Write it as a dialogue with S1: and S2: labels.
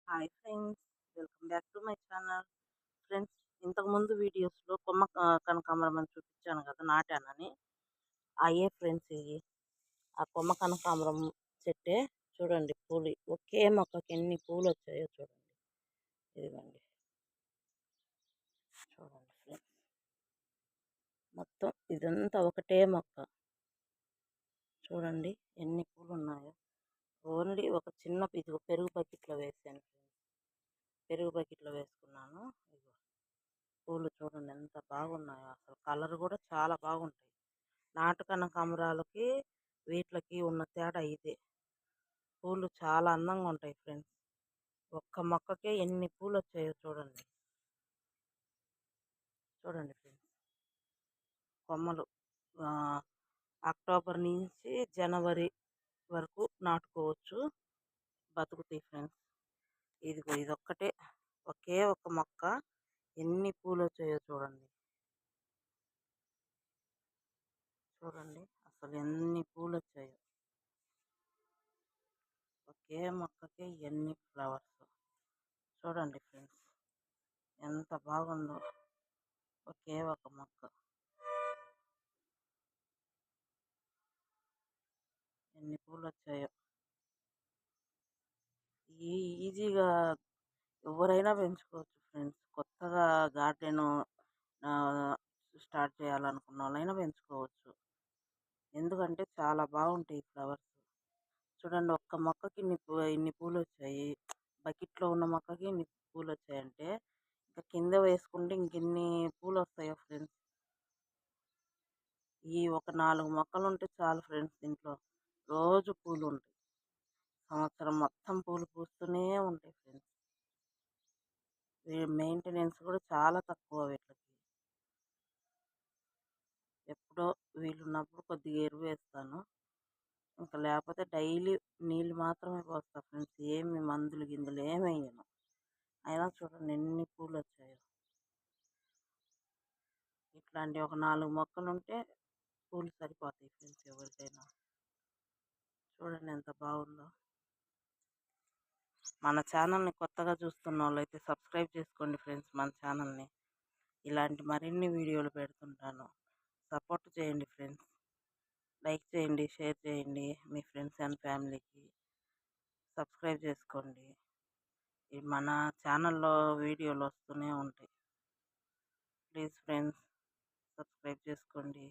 S1: Hi friends, welcome back to my channel. Friends, ఇంతకుముందు వీడియోస్లో కొమ్మ కనకాంబరం అని చూపించాను కదా, నాటానని. అయ్యే ఫ్రెండ్స్ ఇవి. ఆ కొమ్మ కనకాంబరం చెట్టే. చూడండి పూలు, ఒకే మొక్కకి ఎన్ని పూలు వచ్చాయో చూడండి. ఇదిగోండి, చూడండి ఫ్రెండ్స్, మొత్తం ఇదంతా ఒకటే మొక్క. చూడండి ఎన్ని పూలు ఉన్నాయో. ఓన్లీ ఒక చిన్న పెరుగు బకెట్లో వేసాను ఫ్రెండ్స్. పెరుగు బకెట్లో వేసుకున్నాను. ఇదిగో పూలు చూడండి ఎంత బాగున్నాయో. అసలు కలర్ కూడా చాలా బాగుంటాయి. నాటు కనకాంబరాలకి వీటికి ఉన్న తేడా ఇదే. పూలు చాలా అందంగా ఉంటాయి ఫ్రెండ్స్. ఒక్క మొక్కకే ఎన్ని పూలు వచ్చాయో చూడండి. చూడండి ఫ్రెండ్స్, కొమ్మలు అక్టోబర్ నుంచి జనవరి వరకు నాటుకోవచ్చు, బతుకుతాయి ఫ్రెండ్స్. ఇదిగో ఇదొక్కటే, ఒకే ఒక మొక్క ఎన్ని పూలు వచ్చాయో చూడండి. చూడండి అసలు ఎన్ని పూలు వచ్చాయో. ఒకే మొక్కకి ఎన్ని ఫ్లవర్స్. చూడండి ఫ్రెండ్స్, ఎంత బాగుందో. ఒకే ఒక మొక్క ఎన్ని పూలు వచ్చాయో. ఈజీగా ఎవరైనా పెంచుకోవచ్చు ఫ్రెండ్స్. కొత్తగా గార్డెన్ స్టార్ట్ చేయాలనుకున్న వాళ్ళైనా పెంచుకోవచ్చు. ఎందుకంటే చాలా బాగుంటాయి ఫ్లవర్స్. చూడండి, ఒక్క మొక్కకి ఇన్ని పూలు వచ్చాయి. బకెట్లో ఉన్న మొక్కకి ఇన్ని పూలు వచ్చాయంటే ఇంకా కింద వేసుకుంటే ఇంకెన్ని పూలు వస్తాయో ఫ్రెండ్స్. ఈ ఒక 4 మొక్కలు ఉంటే చాలు ఫ్రెండ్స్. దీంట్లో రోజు పూలు ఉంటాయి. సంవత్సరం మొత్తం పూలు పూస్తూనే ఉంటాయి ఫ్రెండ్స్. మెయింటెనెన్స్ కూడా చాలా తక్కువ వీటికి. ఎప్పుడో వీలున్నప్పుడు కొద్దిగా ఎరువు వేస్తాను. ఇంకా లేకపోతే డైలీ నీళ్ళు మాత్రమే పోస్తా ఫ్రెండ్స్. ఏమి మందులు గిందులు ఏమి వేయను. అయినా చూడండి ఎన్ని పూలు వచ్చాయో. ఇట్లాంటి ఒక 4 మొక్కలు ఉంటే పూలు సరిపోతాయి ఫ్రెండ్స్ ఎవరికైనా. చూడండి ఎంత బాగుందో. మన ఛానల్ని కొత్తగా చూస్తున్న వాళ్ళైతే సబ్స్క్రైబ్ చేసుకోండి ఫ్రెండ్స్. మన ఛానల్ని ఇలాంటి మరిన్ని వీడియోలు పెడుతుంటాను. సపోర్ట్ చేయండి ఫ్రెండ్స్. లైక్ చేయండి, షేర్ చేయండి మీ ఫ్రెండ్స్ అండ్ ఫ్యామిలీకి. సబ్స్క్రైబ్ చేసుకోండి. మన ఛానల్లో వీడియోలు వస్తూనే ఉంటాయి. ప్లీజ్ ఫ్రెండ్స్, సబ్స్క్రైబ్ చేసుకోండి.